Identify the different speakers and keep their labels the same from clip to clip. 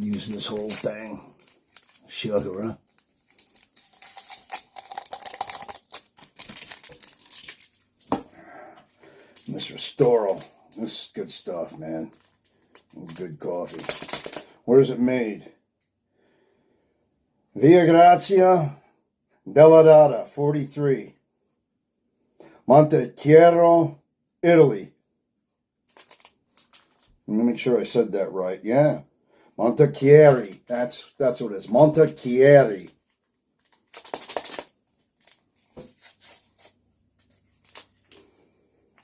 Speaker 1: use this whole thing. Sugar, huh? This Restoral. This is good stuff, man. Good coffee. Where is it made? Via Grazia della Data, 43. Montechiaro, Italy. Let me make sure I said that right. Yeah. Montechiari. That's what it is. Montechiari.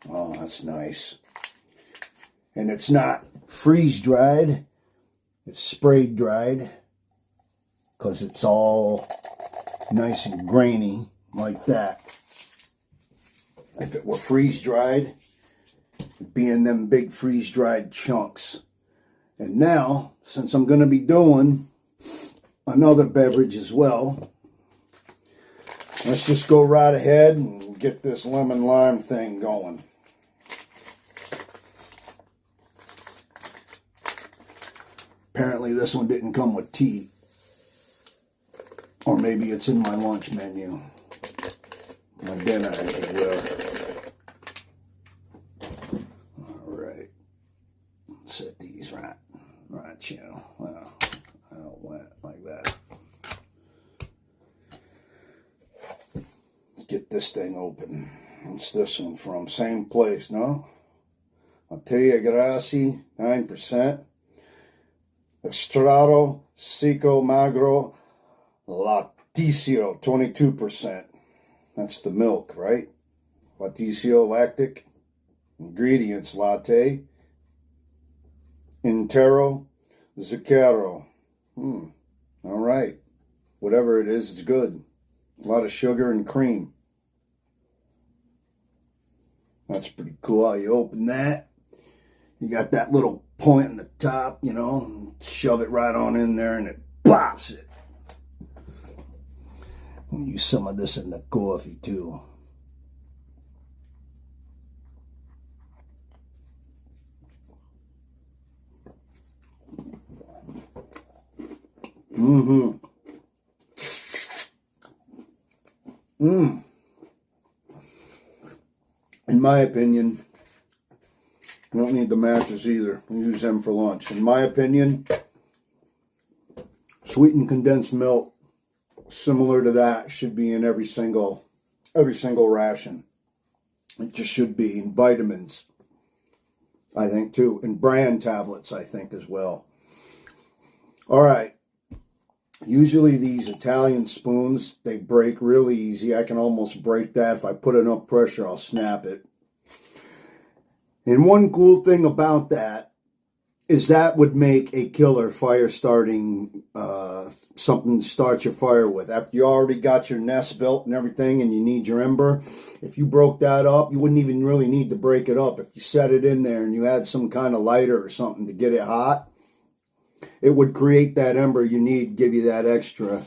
Speaker 1: Oh, that's nice. And it's not freeze dried. It's sprayed dried. Because it's all nice and grainy like that. If it were freeze dried, it'd be in them big freeze dried chunks. And now, since I'm going to be doing another beverage as well, let's just go right ahead and get this lemon lime thing going. Apparently this one didn't come with tea. Or maybe it's in my lunch menu. My dinner, if you will. Alright. Set these right, you know. Well, I went like that. Get this thing open. What's this one from? Same place, no? Materia Grassi, 9%. Estrato Seco Magro Laticio, 22%. That's the milk, right? Laticio lactic. Ingredients: latte, intero, zucchero. All right. Whatever it is, it's good. A lot of sugar and cream. That's pretty cool how you open that. You got that little point on the top, you know, shove it right on in there and it pops it. We'll use some of this in the coffee too. In my opinion, you don't need the matches either. We use them for lunch. In my opinion, sweetened condensed milk, similar to that, should be in every single ration. It just should be. In vitamins, I think too. In bran tablets, I think as well. All right. Usually these Italian spoons, they break really easy. I can almost break that. If I put enough pressure, I'll snap it. And one cool thing about that is that would make a killer fire starting, something to start your fire with. After you already got your nest built and everything and you need your ember, if you broke that up, you wouldn't even really need to break it up. If you set it in there and you had some kind of lighter or something to get it hot, it would create that ember you need, give you that extra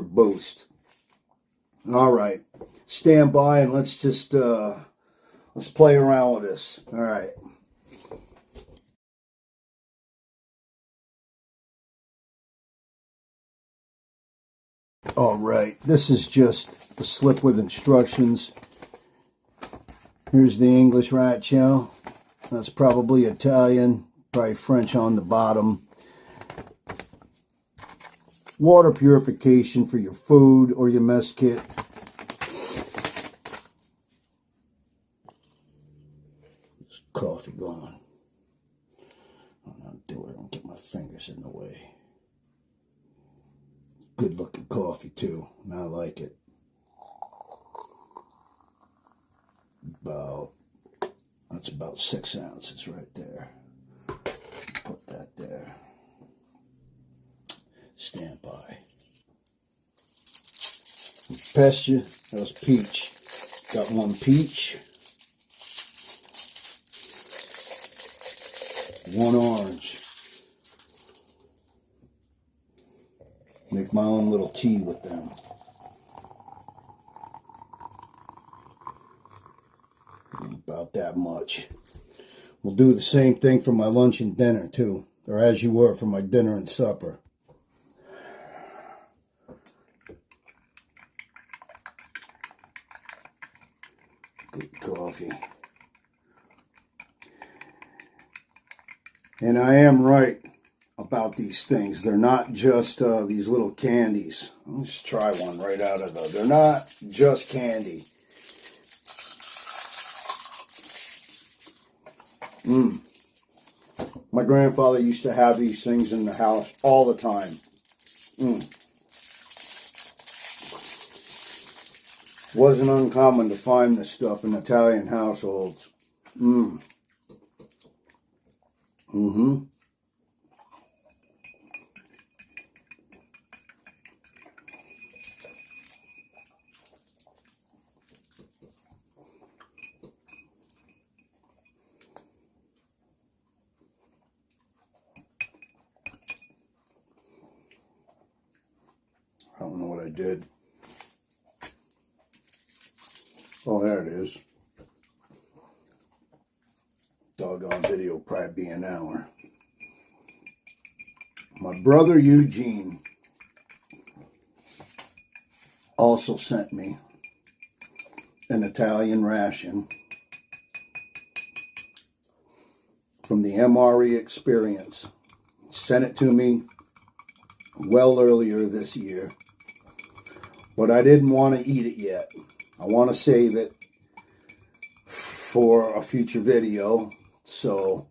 Speaker 1: boost. All right, stand by and let's just let's play around with this. All right. All right, this is just the slip with instructions. Here's the English ratio. That's probably Italian, probably French on the bottom. Water purification for your food or your mess kit. There's coffee going. I'm not doing it. Don't get my fingers in the way. Good looking coffee too, and I like it. That's about 6 ounces right there. Put that there. Stand by. Pasture, that was peach. Got one peach. One orange. Make my own little tea with them. About that much. We'll do the same thing for my lunch and dinner too. or as you were for my dinner and supper. Good coffee. And I am right about these things. They're not just these little candies. Let's try one right out of the... They're not just candy. My grandfather used to have these things in the house all the time. Wasn't uncommon to find this stuff in Italian households. I don't know what I did. Oh, there it is. Doggone video probably be an hour. My brother Eugene also sent me an Italian ration from the MRE experience. Sent it to me well earlier this year, but I didn't want to eat it yet. I want to save it for a future video. So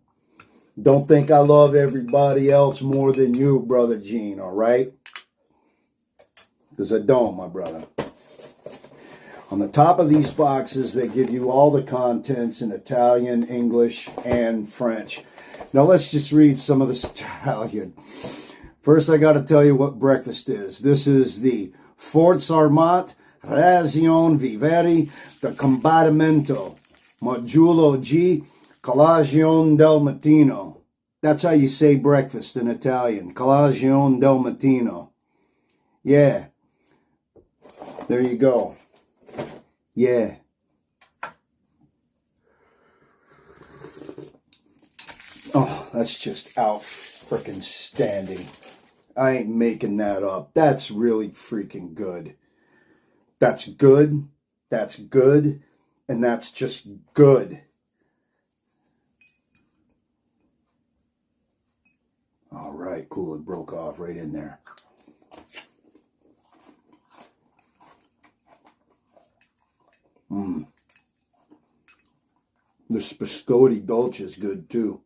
Speaker 1: don't think I love everybody else more than you, Brother Gene, all right? Because I don't, my brother. On the top of these boxes, they give you all the contents in Italian, English, and French. Now let's just read some of this Italian. First, I got to tell you what breakfast is. This is the Forza Armata RATION Viveri the Combattimento Modulo G Colazione del Mattino. That's how you say breakfast in Italian. Colazione del Mattino. Yeah. There you go. Yeah. Oh, that's just out freaking standing. I ain't making that up. That's really freaking good. That's good. That's good. And that's just good. All right, cool. It broke off right in there. The Spascotti Dolce is good too.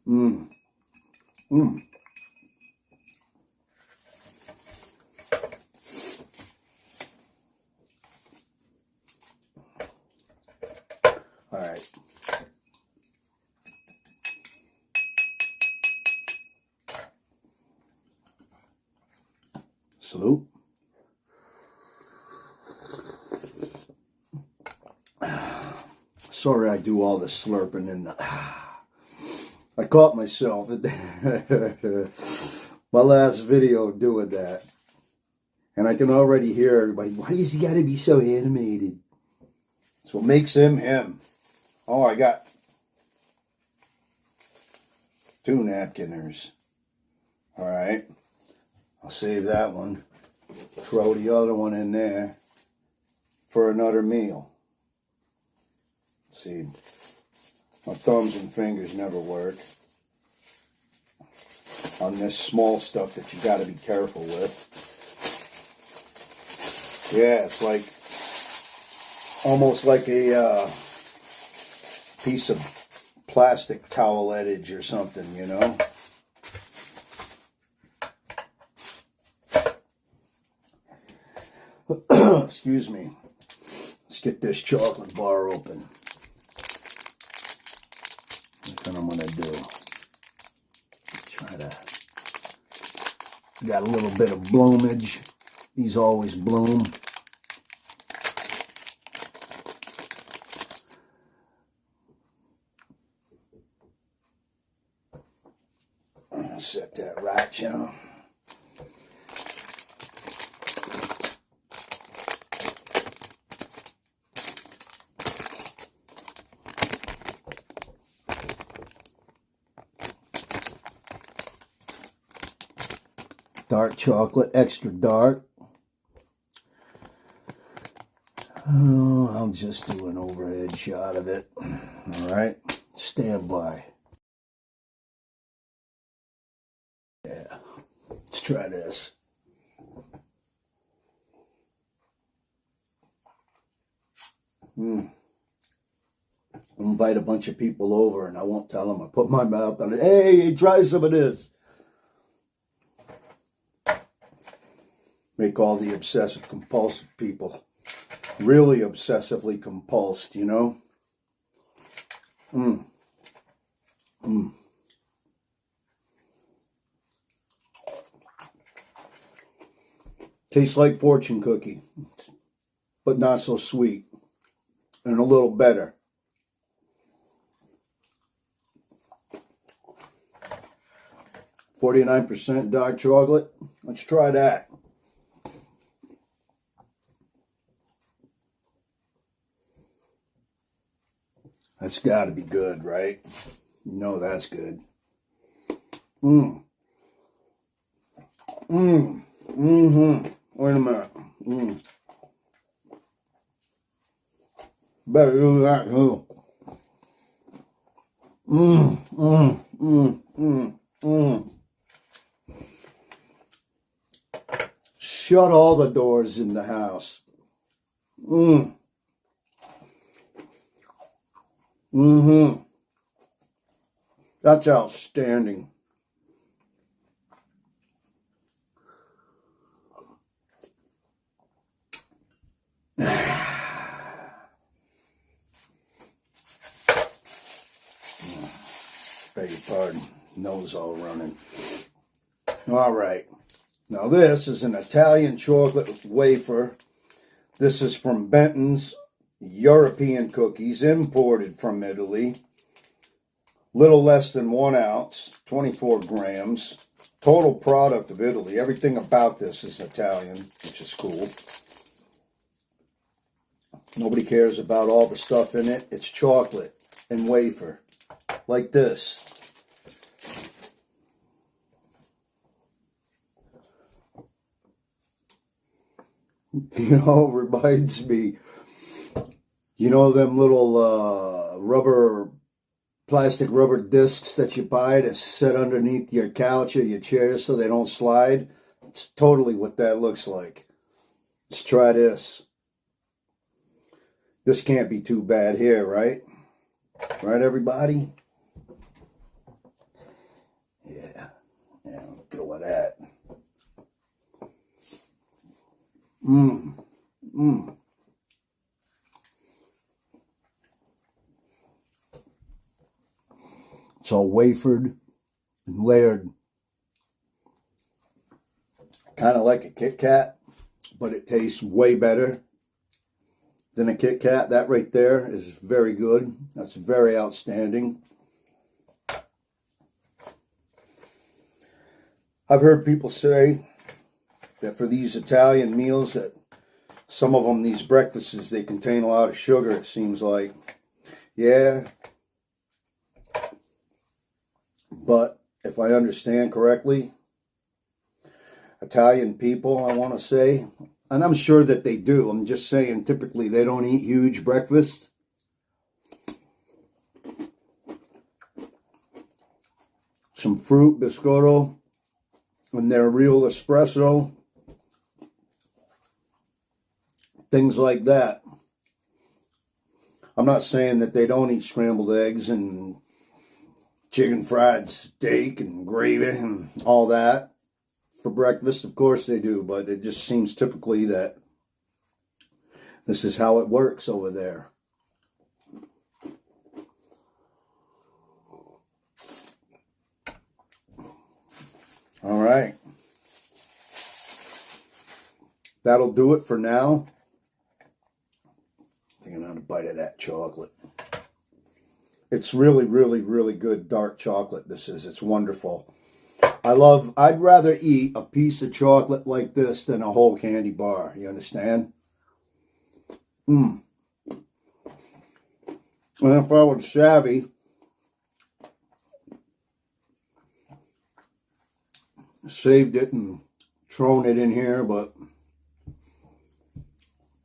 Speaker 1: All right. Salute. Sorry I do all the slurping in the... I caught myself at my last video doing that. And I can already hear everybody, why does he got to be so animated? That's what makes him him. Oh, I got 2 napkiners. All right. I'll save that one. Throw the other one in there for another meal. Let's see, my thumbs and fingers never work on this small stuff that you got to be careful with. Yeah, it's like almost like a piece of plastic towelettage or something, you know. Excuse me. Let's get this chocolate bar open. That's what I'm going to do. Try to... Got a little bit of bloomage. These always bloom. Set that right, you know. Dark chocolate, extra dark. Oh, I'll just do an overhead shot of it. All right, stand by. Yeah, let's try this. Invite a bunch of people over and I won't tell them. I put my mouth on it. Hey, try some of this. Make all the obsessive compulsive people really obsessively compulsed, you know? Tastes like fortune cookie, but not so sweet and a little better. %49 dark chocolate. Let's try that. That's got to be good, right? You know that's good. Wait a minute. Better do that too. Shut all the doors in the house. That's outstanding. Beg your pardon, nose all running. All right, now this is an Italian chocolate wafer. This is from Benton's European cookies, imported from Italy. Little less than 1 ounce, 24 grams. Total product of Italy. Everything about this is Italian, which is cool. Nobody cares about all the stuff in it. It's chocolate and wafer, like this. You know, it reminds me, you know them little plastic rubber discs that you buy to sit underneath your couch or your chair so they don't slide? It's totally what that looks like. Let's try this. This can't be too bad here, right? Right, everybody? Yeah, we'll go with that. It's all wafered and layered. Kind of like a Kit Kat, but it tastes way better than a Kit Kat. That right there is very good. That's very outstanding. I've heard people say that for these Italian meals, that some of them, these breakfasts, they contain a lot of sugar, it seems like. Yeah. But if I understand correctly, Italian people, I want to say, and I'm sure that they do, I'm just saying typically they don't eat huge breakfasts. Some fruit, biscotto, and their real espresso. Things like that. I'm not saying that they don't eat scrambled eggs and chicken fried steak and gravy and all that for breakfast. Of course they do, but it just seems typically that this is how it works over there. All right. That'll do it for now. Taking out a bite of that chocolate. It's really, really, really good dark chocolate, this is. It's wonderful. I'd rather eat a piece of chocolate like this than a whole candy bar. You understand? And if I was savvy, saved it and thrown it in here, but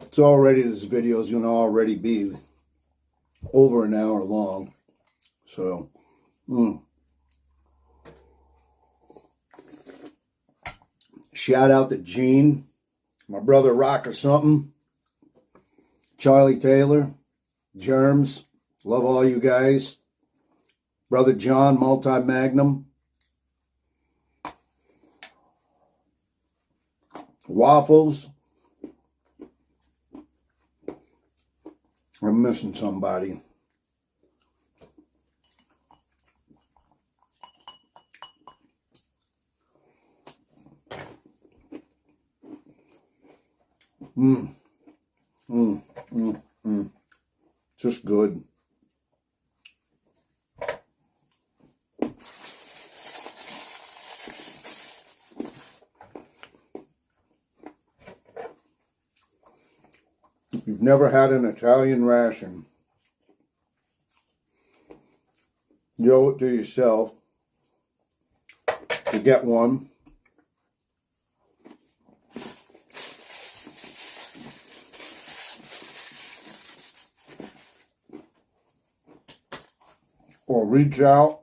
Speaker 1: it's already, this video is going to already be over an hour long. So, shout out to Gene, my brother Rock or something, Charlie Taylor, Germs, love all you guys, brother John, Multimagnum, Waffles. I'm missing somebody. Just good. If you've never had an Italian ration, you owe it to yourself to get one. Or reach out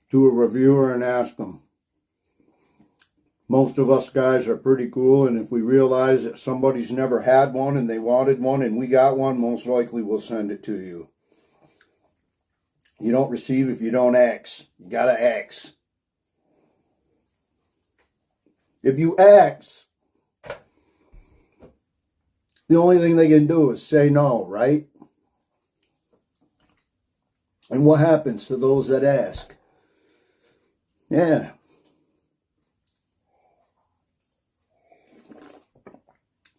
Speaker 1: to a reviewer and ask them. Most of us guys are pretty cool, and if we realize that somebody's never had one and they wanted one and we got one, most likely we'll send it to you. You don't receive if you don't ask. You gotta ask. If you ask, the only thing they can do is say no, right? And what happens to those that ask? Yeah.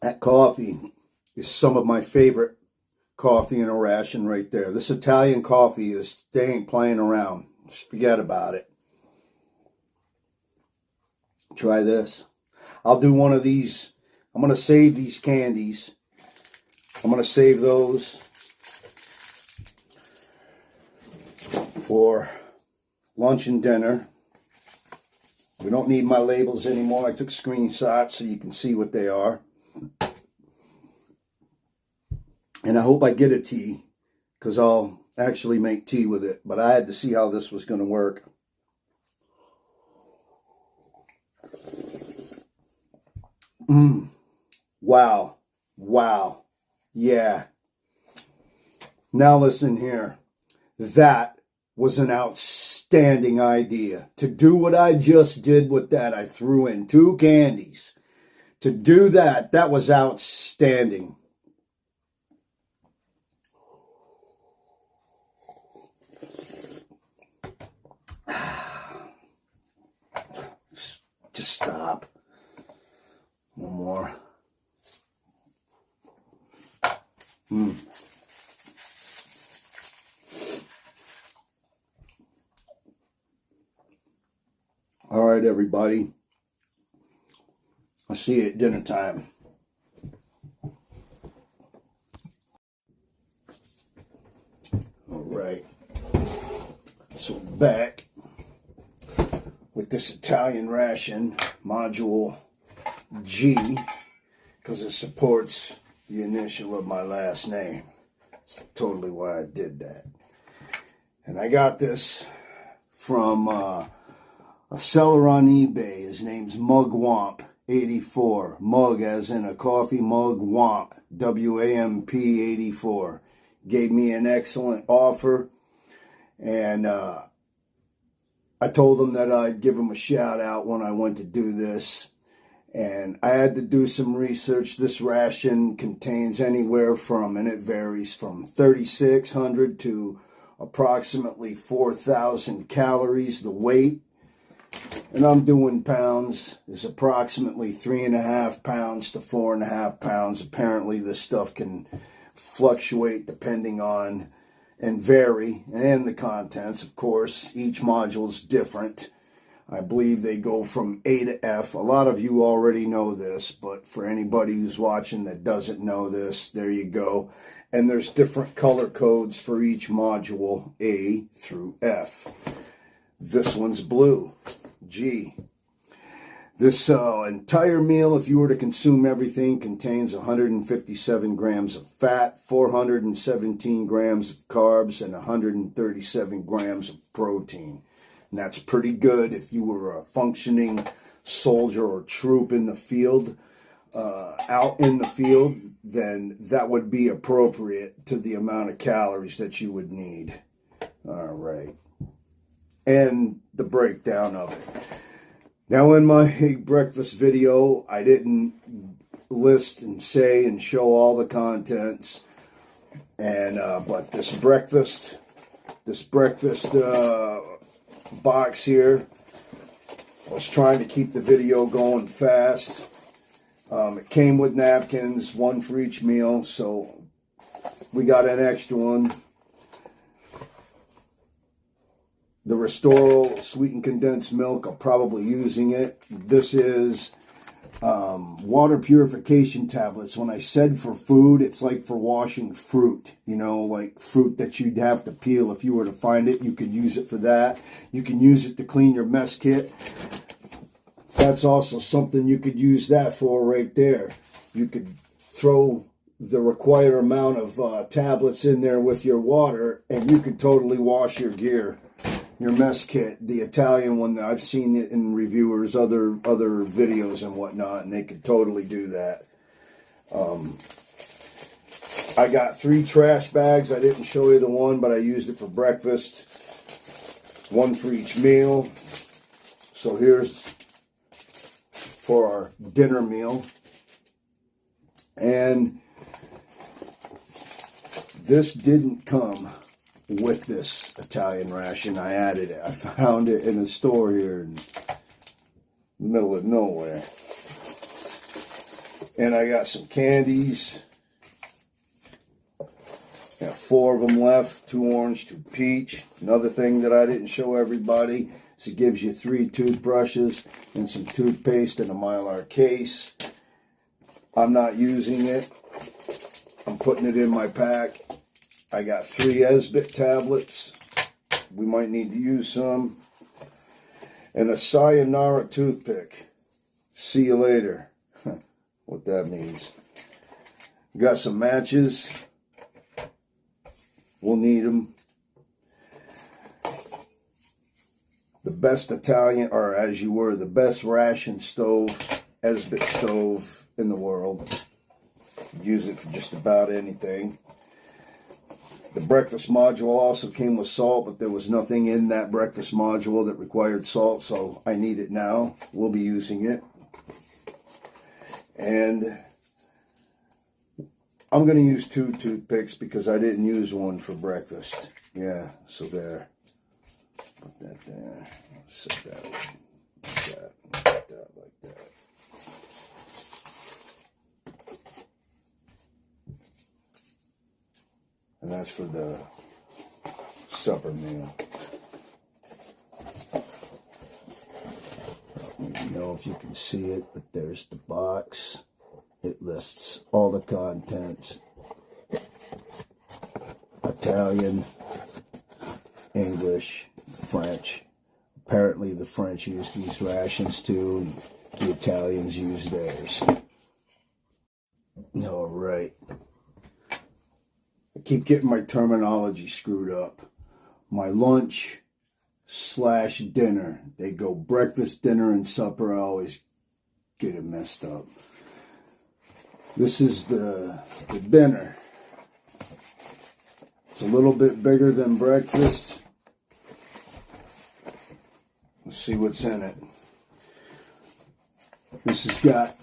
Speaker 1: That coffee is some of my favorite coffee in a ration right there. This Italian coffee is, they ain't playing around. Just forget about it. Try this. I'll do one of these. I'm going to save these candies. I'm going to save those for lunch and dinner. We don't need my labels anymore. I took screenshots so you can see what they are. And I hope I get a tea, because I'll actually make tea with it. But I had to see how this was going to work. Wow. Wow. Yeah. Now listen here. That was an outstanding idea. To do what I just did with that, I threw in 2 candies. To do that, that was outstanding. Just stop. One more. All right, everybody. I'll see you at dinner time. All right. So back with this Italian ration, module G, because it supports the initial of my last name. That's totally why I did that. And I got this from a seller on eBay. His name's Mugwamp84. Mug as in a coffee mug, Wamp, W-A-M-P 84. Gave me an excellent offer. And I told him that I'd give him a shout out when I went to do this. And I had to do some research. This ration contains anywhere from, and it varies from 3,600 to approximately 4,000 calories. The weight, and I'm doing pounds, is approximately 3.5 pounds to 4.5 pounds. Apparently this stuff can fluctuate depending on and vary, and the contents, of course. Each module is different. I believe they go from A to F. A lot of you already know this, but for anybody who's watching that doesn't know this, there you go. And there's different color codes for each module, A through F. This one's blue. Gee. This entire meal, if you were to consume everything, contains 157 grams of fat, 417 grams of carbs, and 137 grams of protein. And that's pretty good if you were a functioning soldier or troop in the field, out in the field, then that would be appropriate to the amount of calories that you would need. All right. And the breakdown of it. Now, in my breakfast video, I didn't list and say and show all the contents, and but this breakfast box here, I was trying to keep the video going fast. It came with napkins, one for each meal, so we got an extra one. The Restore sweetened condensed milk, I'm probably using it. This is water purification tablets. When I said for food, it's like for washing fruit. You know, like fruit that you'd have to peel. If you were to find it, you could use it for that. You can use it to clean your mess kit. That's also something you could use that for right there. You could throw the required amount of tablets in there with your water, and you could totally wash your gear. Your mess kit, the Italian one, I've seen it in reviewers, other videos and whatnot, and they could totally do that. I got 3 trash bags. I didn't show you the one, but I used it for breakfast. One for each meal. So here's for our dinner meal. And this didn't come with this Italian ration. I added it. I found it in a store here in the middle of nowhere. And I got some candies. Got 4 of them left. 2 orange, 2 peach. Another thing that I didn't show everybody is it gives you 3 toothbrushes and some toothpaste in a Mylar case. I'm not using it. I'm putting it in my pack. I got 3 Esbit tablets. We might need to use some. And a Sayonara toothpick. See you later. What that means. Got some matches. We'll need them. The best Italian, or as you were, the best ration stove, Esbit stove in the world. Use it for just about anything. The breakfast module also came with salt, but there was nothing in that breakfast module that required salt, so I need it now. We'll be using it. And I'm going to use 2 toothpicks because I didn't use one for breakfast. Yeah, so there. Put that there. Set that like that. Like that, like that. And that's for the supper meal. I don't even know if you can see it, but there's the box. It lists all the contents. Italian, English, French. Apparently the French use these rations too, and the Italians use theirs. All right. I keep getting my terminology screwed up. My lunch / dinner. They go breakfast, dinner, and supper. I always get it messed up. This is the dinner. It's a little bit bigger than breakfast. Let's see what's in it. This has got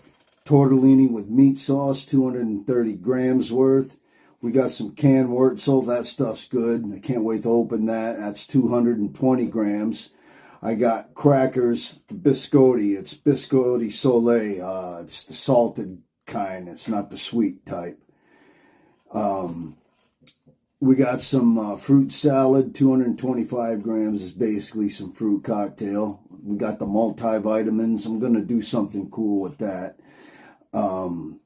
Speaker 1: tortellini with meat sauce, 230 grams worth. We got some canned wurzel. That stuff's good. I can't wait to open that. That's 220 grams. I got crackers, biscotti. It's biscotti Soleil. It's the salted kind. It's not the sweet type. We got some fruit salad. 225 grams is basically some fruit cocktail. We got the multivitamins. I'm going to do something cool with that. 10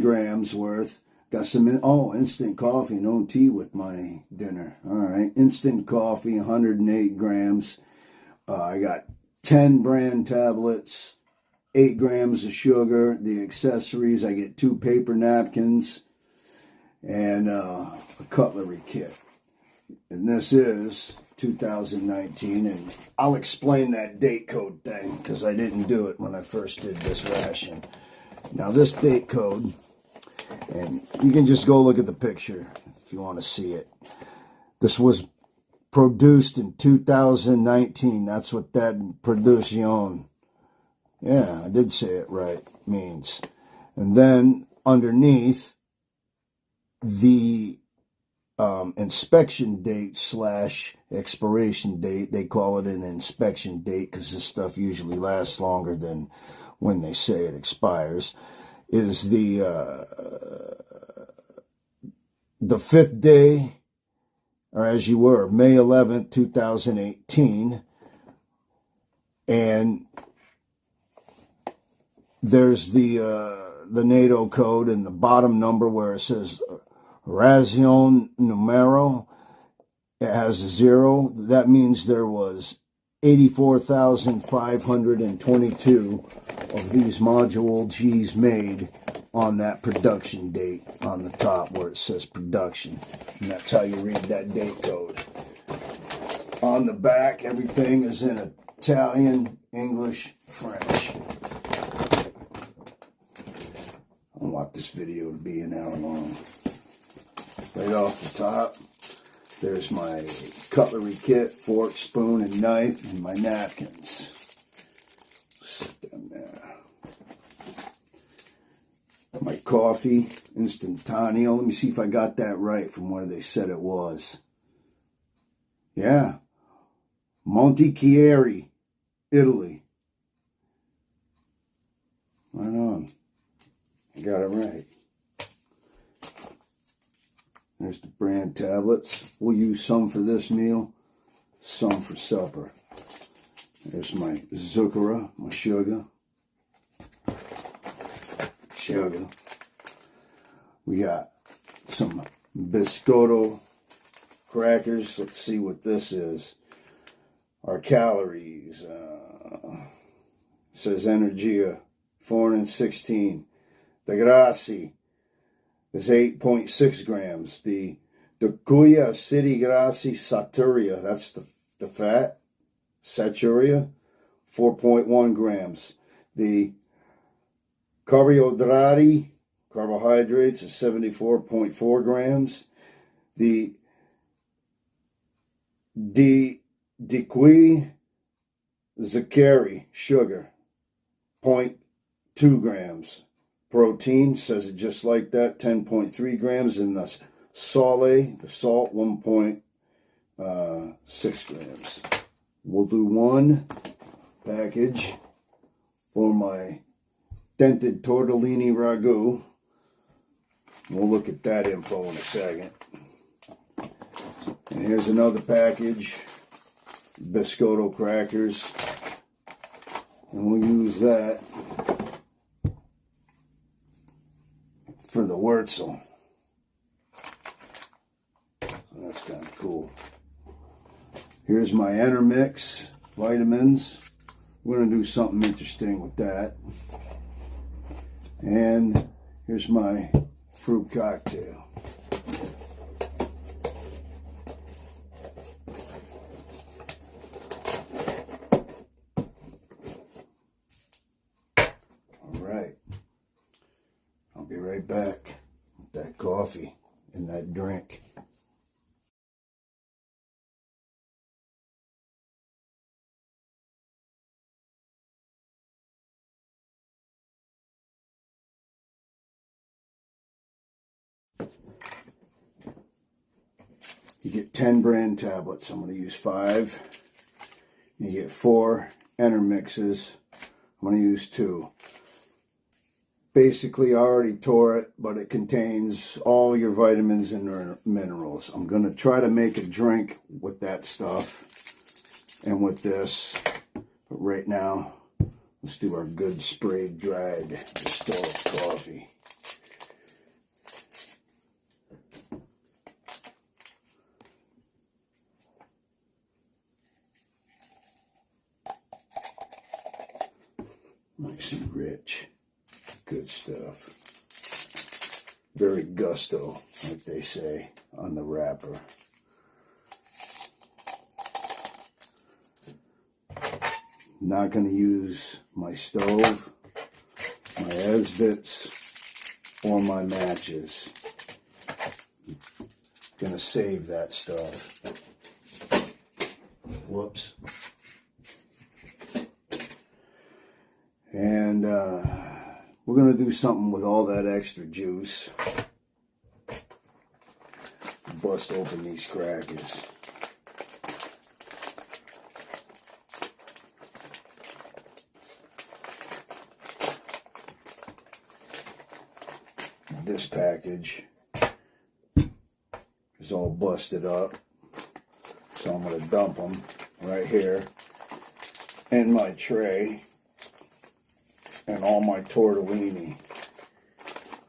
Speaker 1: grams worth. Got some, instant coffee, no tea with my dinner. All right, instant coffee, 108 grams. I got 10 bran tablets, 8 grams of sugar. The accessories, I get 2 paper napkins and a cutlery kit. And this is 2019, and I'll explain that date code thing because I didn't do it when I first did this ration. Now this date code, and you can just go look at the picture if you want to see it. This was produced in 2019. That's what that production, yeah, I did say it right, means. And then underneath, the inspection date / expiration date, they call it an inspection date because this stuff usually lasts longer than when they say it expires, is the 5th day, or as you were, May 11th, 2018. And there's the NATO code and the bottom number where it says RATION numero. It has a 0. That means there was 84,522 of these module G's made on that production date on the top where it says production. And that's how you read that date code. On the back, everything is in Italian, English, French. I want this video to be an hour long. Right off the top, there's my cutlery kit, fork, spoon, and knife, and my napkins. Set them there. My coffee, Instantaneo. Let me see if I got that right from where they said it was. Yeah. Montichieri, Italy. Right on. I got it right. There's the bran tablets. We'll use some for this meal, some for supper. There's my zucchero, my sugar. We got some biscotto crackers. Let's see what this is. Our calories. Says Energia, 416. The grassi is 8.6 grams. The Ducuya City Grassi Saturia, that's the fat. Saturia, 4.1 grams. The carbohydrates is 74.4 grams. The Diqui Zakari sugar, 0.2 grams. Protein, says it just like that, 10.3 grams. And the salt, 1.6 grams. We'll do one package for my dented tortellini ragu. We'll look at that info in a second. And here's another package, biscotto crackers. And we'll use that for the Wurzel. So that's kind of cool. Here's my Intermix vitamins. We're going to do something interesting with that. And here's my fruit cocktail. All right. I'll be right back with that coffee and that drink. You get 10 bran tablets. I'm going to use 5. You get 4 Intermixes. I'm going to use 2. Basically, I already tore it, but it contains all your vitamins and minerals. I'm going to try to make a drink with that stuff and with this. But right now, let's do our good sprayed, dried, distilled coffee. Nice and rich. Good stuff. Very gusto, like they say on the wrapper. Not going to use my stove, my Esbits, or my matches. Going to save that stuff. Whoops. And we're going to do something with all that extra juice. Bust open these crackers. This package is all busted up, so I'm going to dump them right here in my tray, and all my tortellini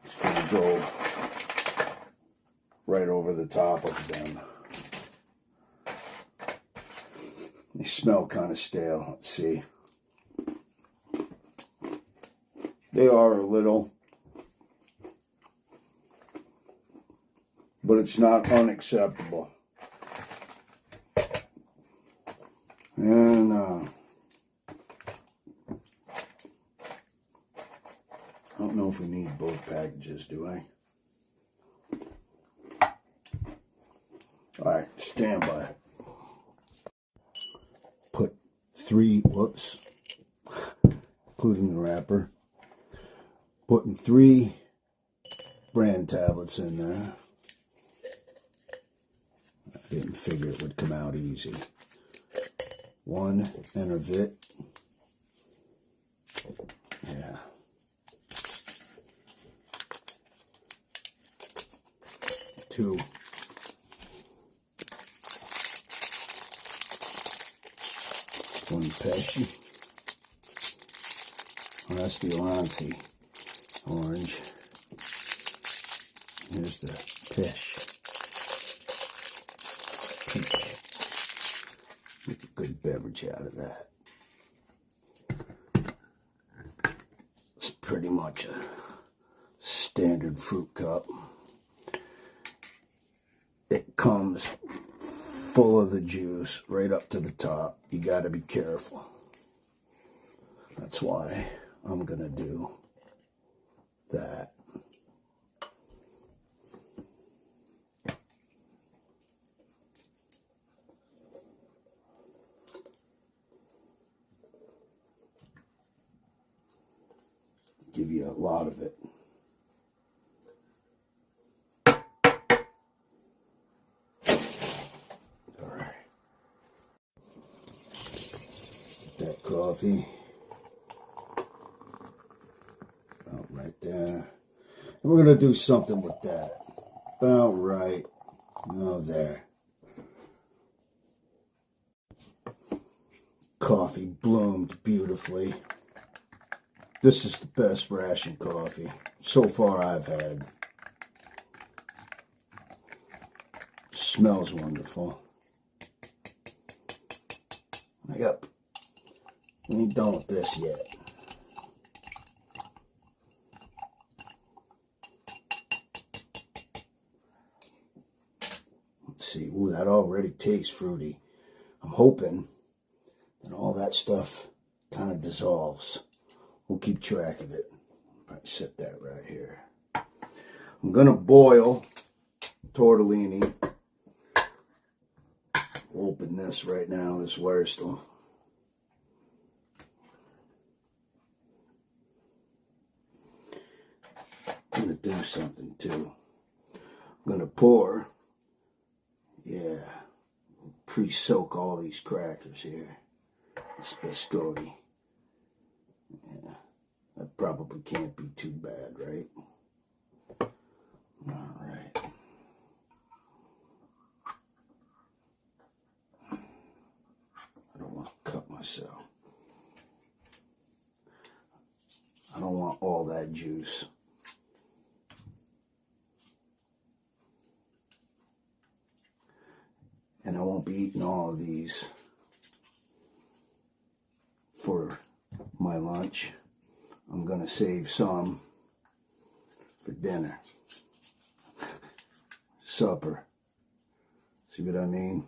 Speaker 1: is going to go right over the top of them. They smell kind of stale. Let's see. They are a little, but it's not unacceptable. And I don't know if we need both packages, do I? Alright, stand by. Put 3, whoops, including the wrapper. Putting 3 brand tablets in there. I didn't figure it would come out easy. 1 Enervit. Yeah. 2 1 Pesci. Oh, that's the Oransi orange. Here's the Pesh. Peach. Make a good beverage out of that. It's pretty much a standard fruit cup. It comes full of the juice right up to the top. You got to be careful. That's why I'm going to do that. Give you a lot of it. All right. That coffee. About right there. And we're going to do something with that. About right. Oh, there. Coffee bloomed beautifully. This is the best ration coffee so far I've had. Smells wonderful. We ain't done with this yet. Let's see. Ooh, that already tastes fruity. I'm hoping that all that stuff kind of dissolves. We'll keep track of it. Probably set that right here. I'm going to boil tortellini. Open this right now, this Wurzel. I'm going to do something too. I'm going to pour, pre-soak all these crackers here. This biscotti. Yeah, that probably can't be too bad, right? All right. I don't want to cut myself. I don't want all that juice. And I won't be eating all of these for my lunch. I'm going to save some for dinner. Supper. See what I mean?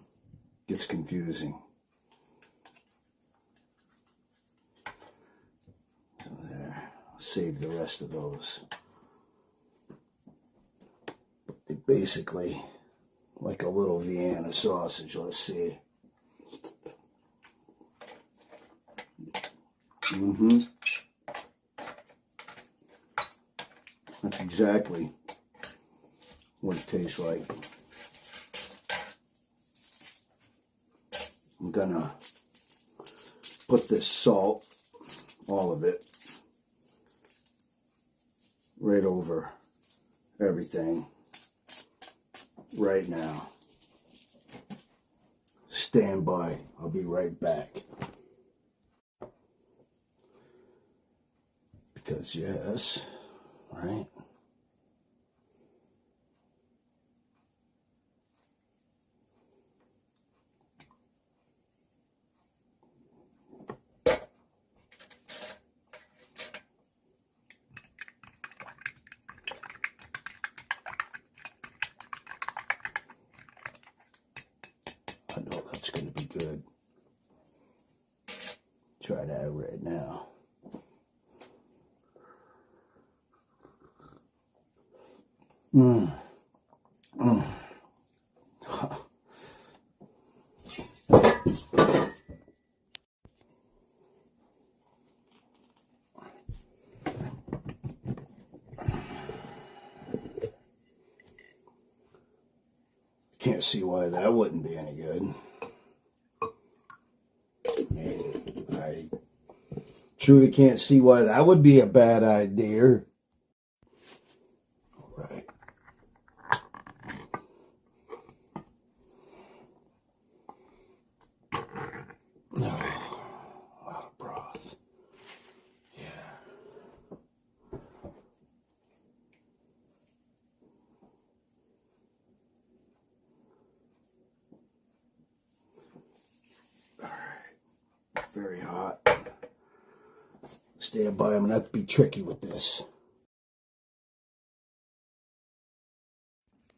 Speaker 1: Gets confusing. So there. I'll save the rest of those. It basically like a little Vienna sausage. Let's see. That's exactly what it tastes like. I'm gonna put this salt, all of it, right over everything right now. Stand by. I'll be right back. Because yes, right? I know that's going to be good. Try that right now. Can't see why that wouldn't be any good. Man, I truly can't see why that would be a bad idea. All right. Oh, a lot of broth. Yeah. All right. Very hot. Stand by. I'm going to have to be tricky with this.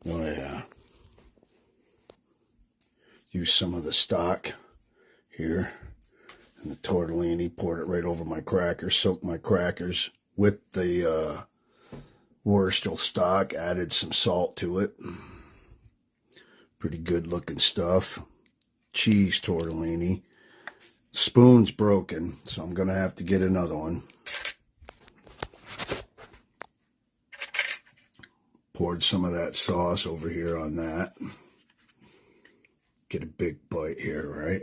Speaker 1: Oh, yeah. Use some of the stock here. And the tortellini, poured it right over my crackers. Soaked my crackers with the Worcester stock. Added some salt to it. Pretty good looking stuff. Cheese tortellini. Spoon's broken, so I'm going to have to get another one. Poured some of that sauce over here on that. Get a big bite here, right?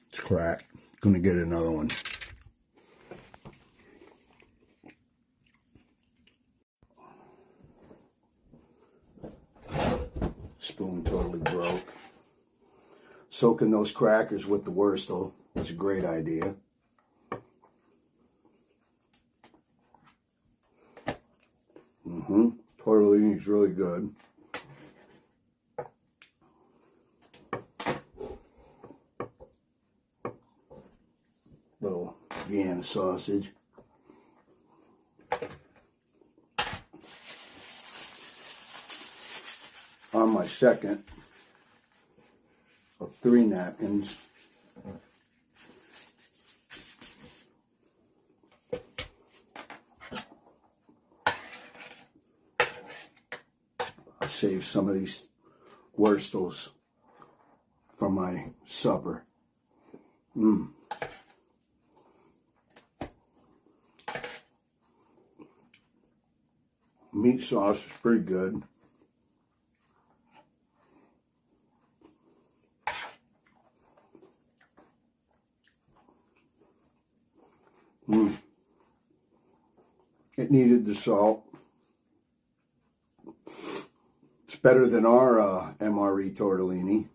Speaker 1: It's cracked. Gonna get another one. Spoon totally broke. Soaking those crackers with the Worcester was a great idea. Tortellini is really good. Little Vienna sausage. On my second of 3 napkins, I'll save some of these Worsters for my supper. Meat sauce is pretty good. It needed the salt. It's better than our MRE tortellini.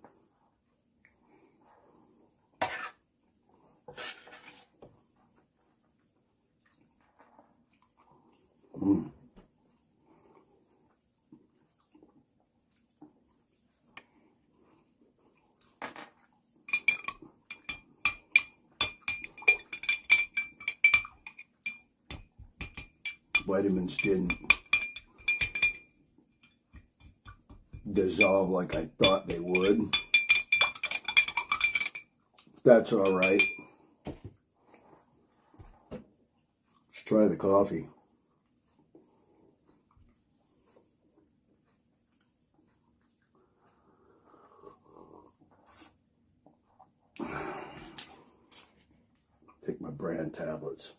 Speaker 1: Vitamins didn't dissolve like I thought they would. That's all right. Let's try the coffee. Take my brand tablets.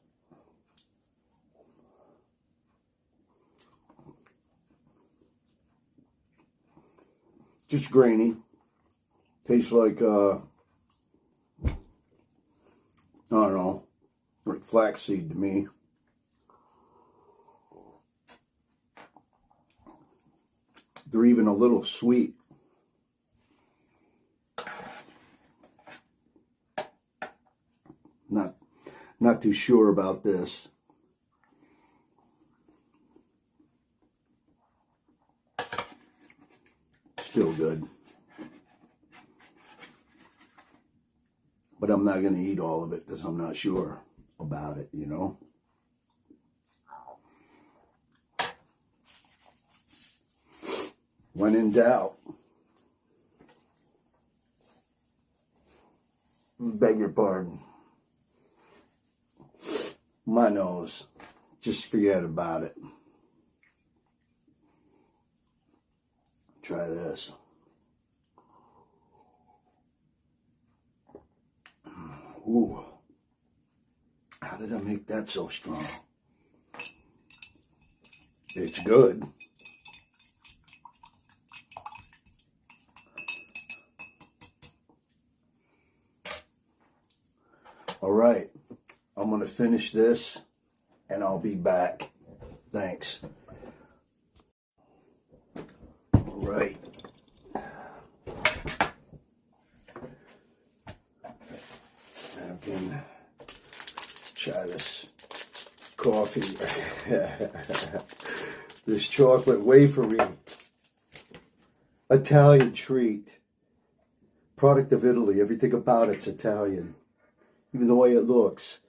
Speaker 1: Just grainy. Tastes like, I don't know, like flaxseed to me. They're even a little sweet. Not too sure about this. Still good. But I'm not going to eat all of it because I'm not sure about it, you know. When in doubt. Beg your pardon. My nose. Just forget about it. Try this. Ooh. How did I make that so strong? It's good. All right. I'm going to finish this and I'll be back. Thanks. All right. I can try this coffee. This chocolate wafery Italian treat. Product of Italy. Everything about it's Italian. Even the way it looks.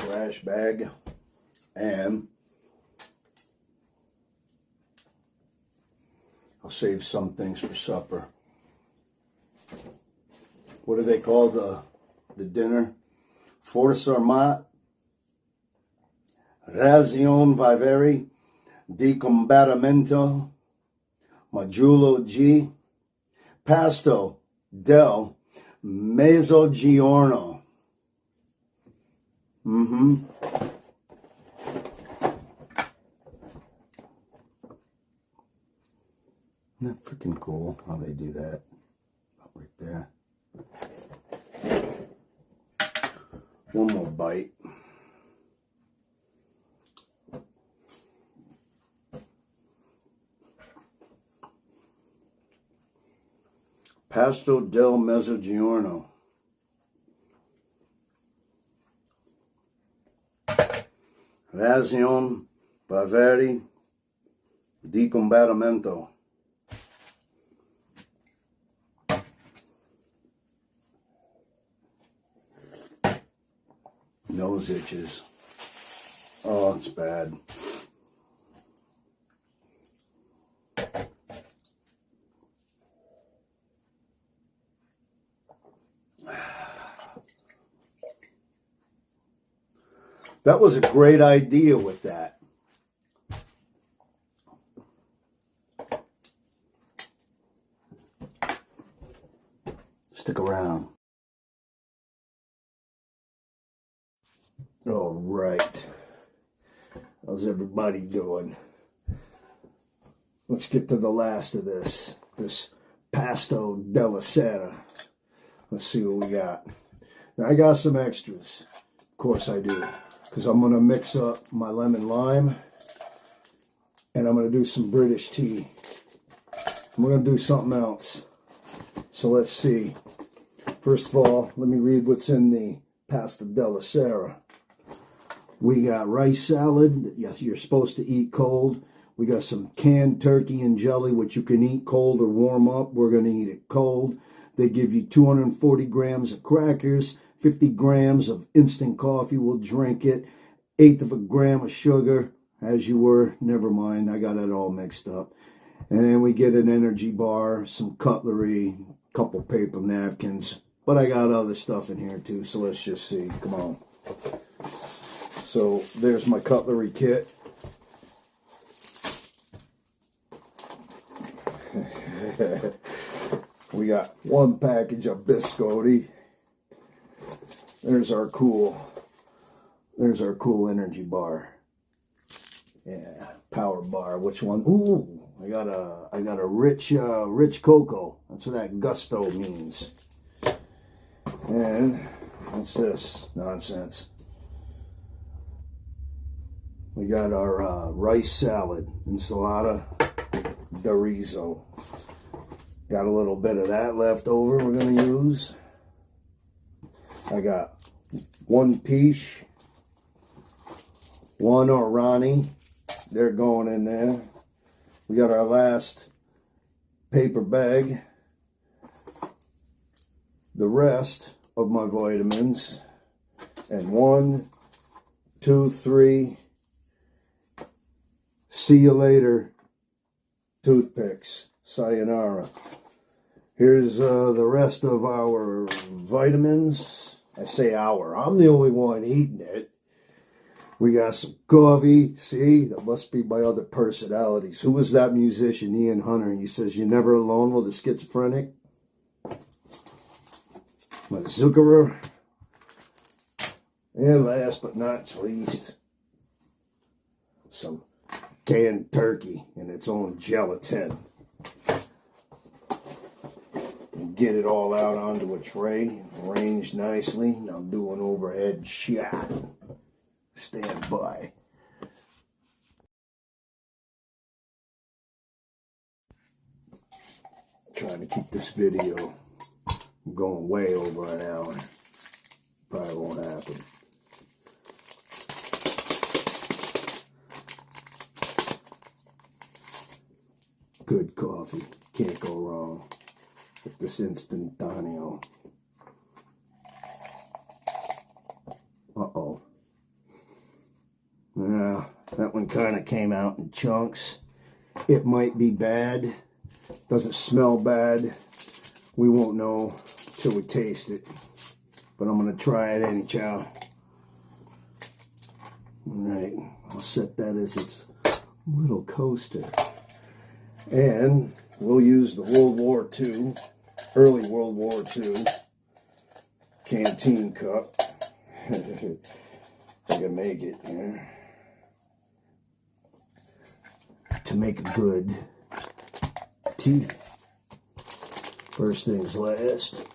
Speaker 1: Trash bag and I'll save some things for supper. What do they call the dinner? Forza Armat, RATION di combattimento, Modulo G, Pasto del Mezzogiorno. Isn't that freaking cool how they do that? Right there. One more bite. Pasto del Mezzogiorno. RATION di combattimento. Nose itches. Oh, it's bad. That was a great idea with that. Stick around. All right. How's everybody doing? Let's get to the last of this Pasto della Sera. Let's see what we got. Now, I got some extras. Of course I do. Because I'm going to mix up my lemon lime. And I'm going to do some British tea. And we're going to do something else. So let's see. First of all, let me read what's in the pasta della sera. We got rice salad that you're supposed to eat cold. We got some canned turkey and jelly, which you can eat cold or warm up. We're going to eat it cold. They give you 240 grams of crackers, 50 grams of instant coffee. We'll drink it. 1/8 of a gram of sugar, as you were. Never mind, I got it all mixed up. And then we get an energy bar, some cutlery, a couple paper napkins. But I got other stuff in here too, so let's just see. Come on. So there's my cutlery kit. We got one package of biscotti. There's our cool energy bar. Yeah, power bar. Which one? Ooh, I got a rich cocoa. That's what that gusto means. And what's this nonsense? We got our rice salad, ensalada, chorizo. Got a little bit of that left over we're going to use. I got one peach, one Orani. They're going in there. We got our last paper bag. The rest of my vitamins. And 1, 2, 3. See you later. Toothpicks. Sayonara. Here's the rest of our vitamins. I say our. I'm the only one eating it. We got some coffee. See, that must be my other personalities. Who was that musician, Ian Hunter? He says, "You're never alone with a schizophrenic." My Zuckerer. And last but not least, some canned turkey in its own gelatin. And get it all out onto a tray, arranged nicely. Now do an overhead shot. Stand by. Trying to keep this video going way over an hour. Probably won't happen. Good coffee. Can't go wrong with this instantaneo. Uh-oh. Yeah, that one kind of came out in chunks. It might be bad. Doesn't smell bad. We won't know till we taste it. But I'm going to try it anyhow. Alright, I'll set that as its little coaster. And we'll use the World War II, early World War II canteen cup. I can make it here. To make a good tea. First things last,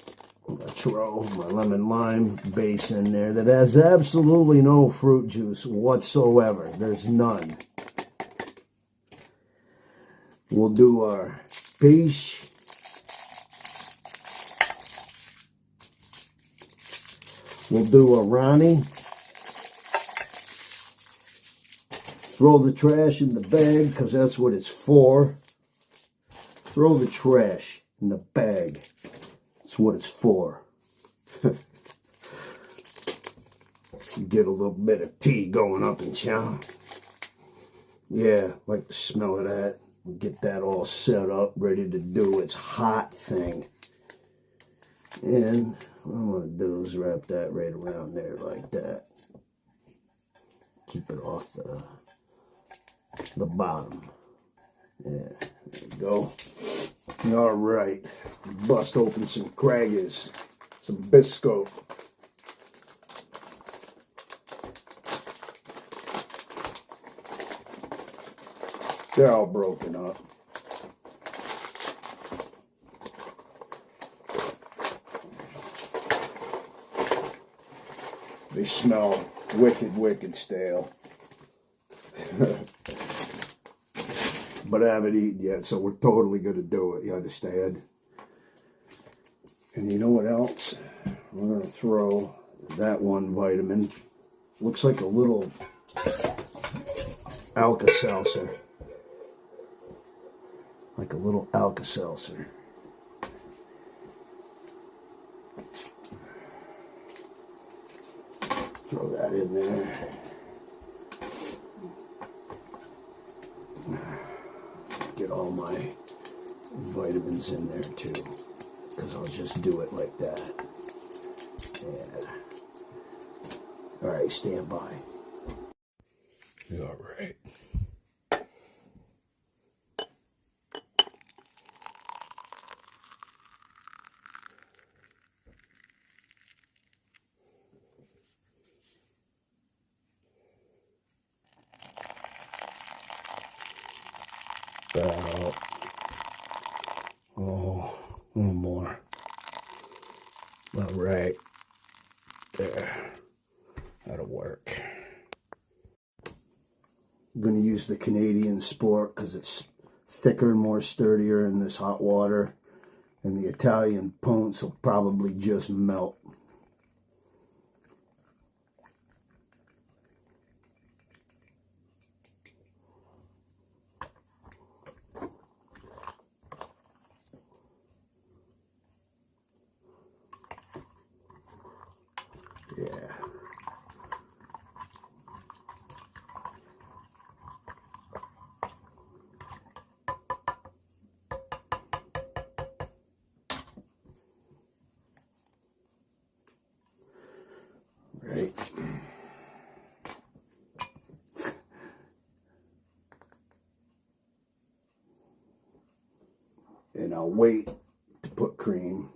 Speaker 1: I'm going to throw my lemon lime base in there that has absolutely no fruit juice whatsoever. There's none. We'll do our peach. We'll do a Ronnie. Throw the trash in the bag because that's what it's for. Throw the trash in the bag. That's what it's for. Get a little bit of tea going up in chow. Yeah, like the smell of that. Get that all set up, ready to do its hot thing. And what I'm going to do is wrap that right around there like that. Keep it off the bottom. Yeah, there you go. All right, bust open some crackers, some biscuit. They're all broken up. They smell wicked, wicked stale. But I haven't eaten yet, so we're totally going to do it, you understand? And you know what else? I'm going to throw that one vitamin. Looks like a little Alka-Seltzer. Like a little Alka-Seltzer. Throw that in there. Get all my vitamins in there too, because I'll just do it like that. Yeah. All right, stand by. All right. About, oh, a little more. About right there. That'll work. I'm going to use the Canadian Sport because it's thicker and more sturdier in this hot water. And the Italian Ponce will probably just melt. Yeah. Right. And I'll wait to put cream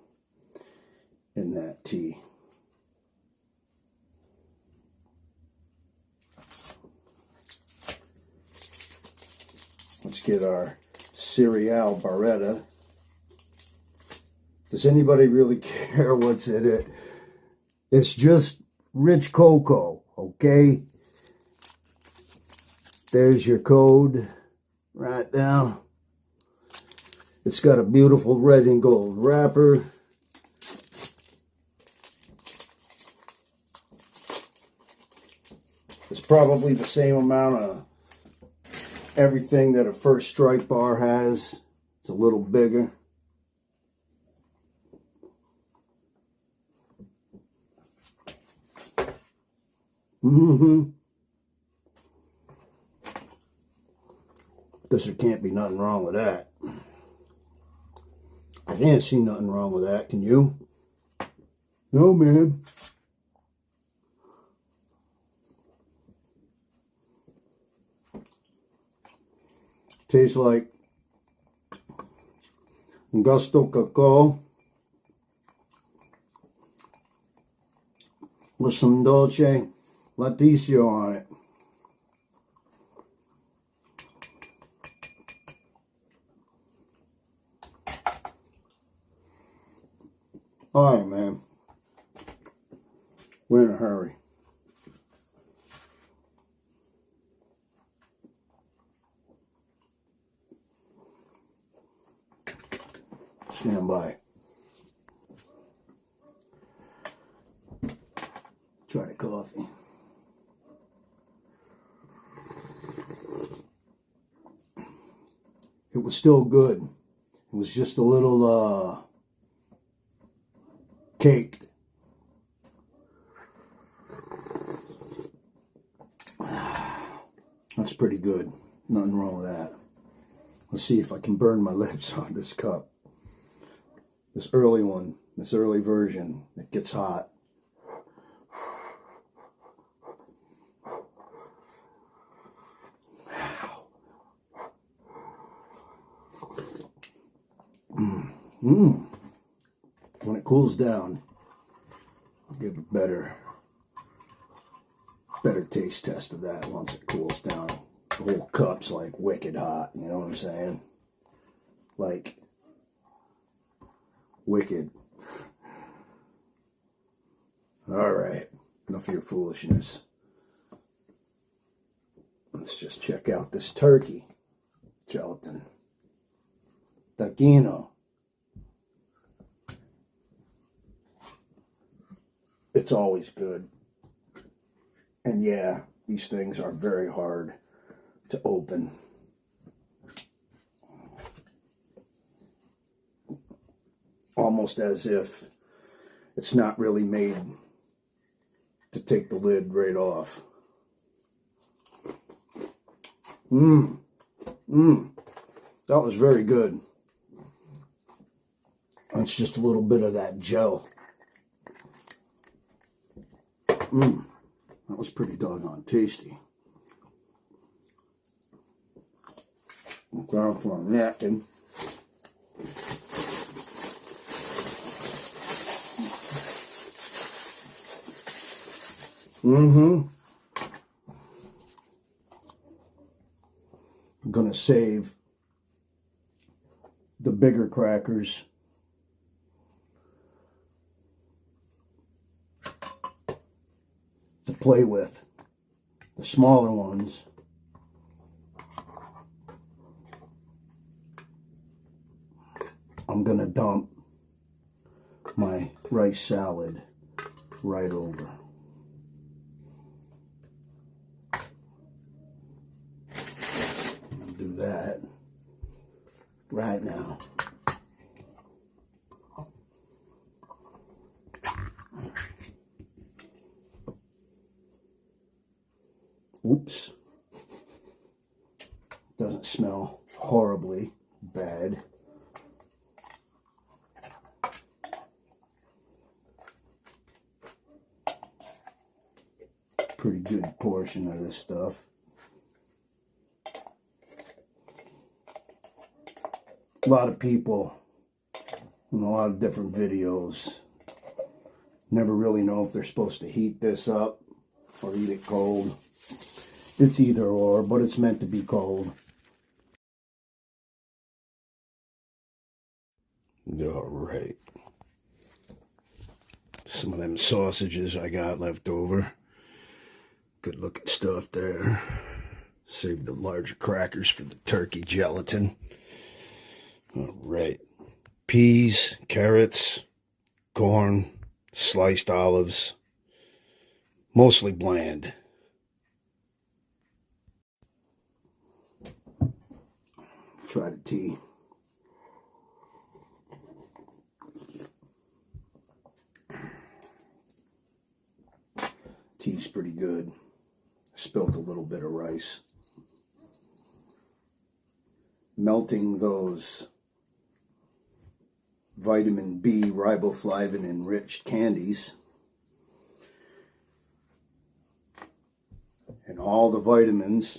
Speaker 1: in that tea. Let's get our cereal barretta. Does anybody really care what's in it? It's just rich cocoa, okay? There's your code right now. It's got a beautiful red and gold wrapper. It's probably the same amount of everything that a First Strike bar has. It's a little bigger. Guess there can't be nothing wrong with that. I can't see nothing wrong with that, can you? No, man. Tastes like Gusto Cacao with some Dolce Latissio on it. All right, man. We're in a hurry. Stand by. Try the coffee. It was still good. It was just a little caked. That's pretty good. Nothing wrong with that. Let's see if I can burn my lips on this cup. This early one, this early version, it gets hot. When it cools down, I'll give a better taste test of that once it cools down. The whole cup's like wicked hot, you know what I'm saying? Like, wicked. Alright, enough of your foolishness. Let's just check out this turkey. Gelatin. Taquino. it's always good. And yeah, these things are very hard to open. Almost as if it's not really made to take the lid right off. That was very good. That's just a little bit of that gel. That was pretty doggone tasty. Down for a napkin. I'm gonna save the bigger crackers to play with. The smaller ones I'm gonna dump my rice salad right over. I'll do that right now. Oops. Doesn't smell horribly bad. Pretty good portion of this stuff. A lot of people in a lot of different videos never really know if they're supposed to heat this up or eat it cold. It's either or, but it's meant to be cold. All right. Some of them sausages I got left over. Good looking stuff there. Save the larger crackers for the turkey gelatin. All right. Peas, carrots, corn, sliced olives. Mostly bland. Try the tea. Tea's pretty good. Spilled a little bit of rice. Melting those vitamin B riboflavin enriched candies and all the vitamins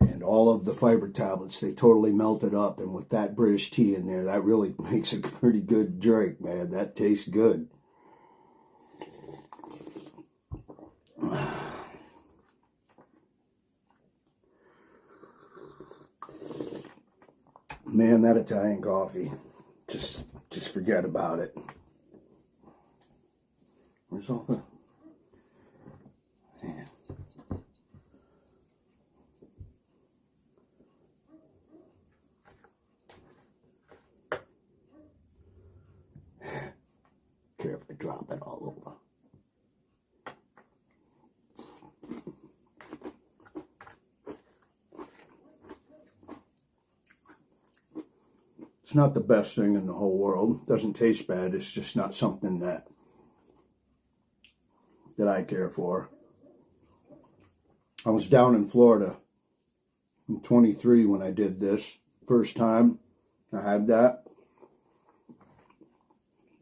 Speaker 1: and all of the fiber tablets, they totally melted up, and with that British tea in there, that really makes a pretty good drink, man. That tastes good. Man, that Italian coffee, just forget about it. Where's all the... Man. Careful to drop it all over. It's not the best thing in the whole world. Doesn't taste bad. It's just not something that I care for. I was down in Florida in 23 when I did this. First time I had that.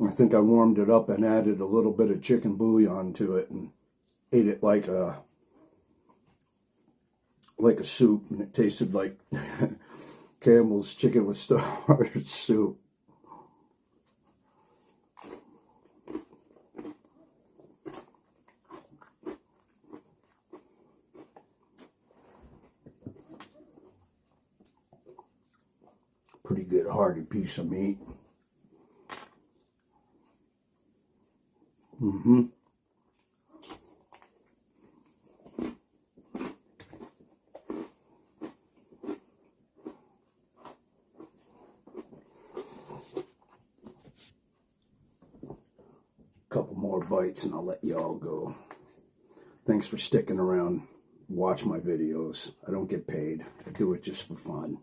Speaker 1: I think I warmed it up and added a little bit of chicken bouillon to it and ate it like a soup, and it tasted like Campbell's chicken with starch soup. Pretty good hearty piece of meat. more bites and I'll let y'all go. Thanks for sticking around. Watch my videos. I don't get paid. I do it just for fun.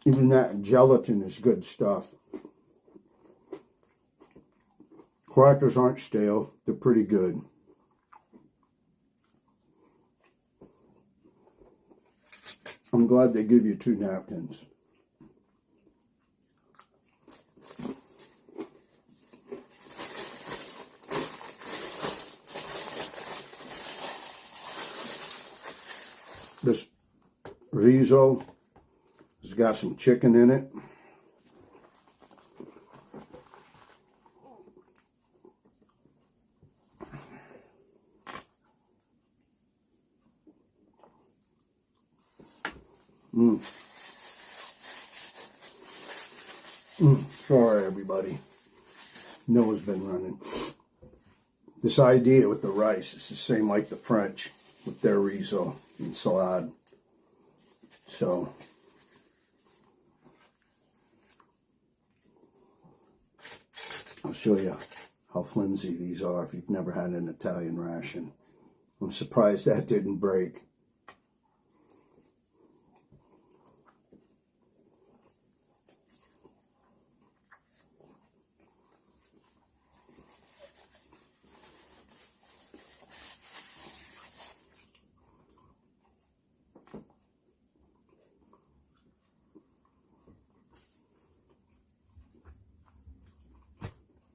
Speaker 1: Even that gelatin is good stuff. Crackers aren't stale. They're pretty good. I'm glad they give you 2 napkins. This risotto has got some chicken in it. Sorry, everybody. Nose been running. This idea with the rice is the same like the French with their risotto and salad. So, I'll show you how flimsy these are if you've never had an Italian ration. I'm surprised that didn't break.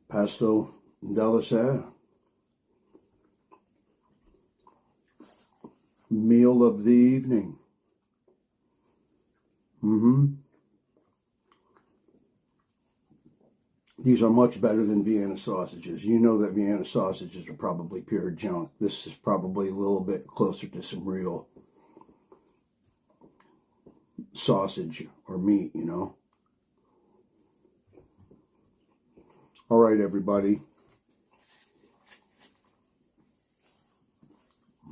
Speaker 1: Pasto della Sera. Meal of the evening. These are much better than Vienna sausages. You know that Vienna sausages are probably pure junk. This is probably a little bit closer to some real sausage or meat, you know. All right, everybody.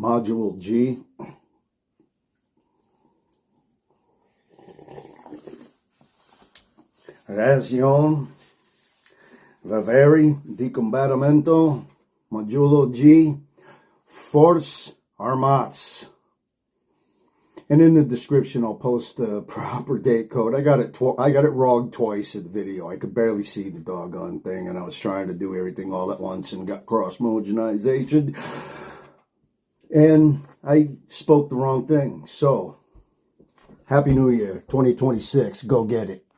Speaker 1: Module G. Ration Reveeiw's di combattimento. Modulo G. Force Armats. And in the description, I'll post the proper date code. I got it wrong twice in the video. I could barely see the doggone thing, and I was trying to do everything all at once and got cross-mogenization. And I spoke the wrong thing. So, Happy New Year, 2026. Go get it.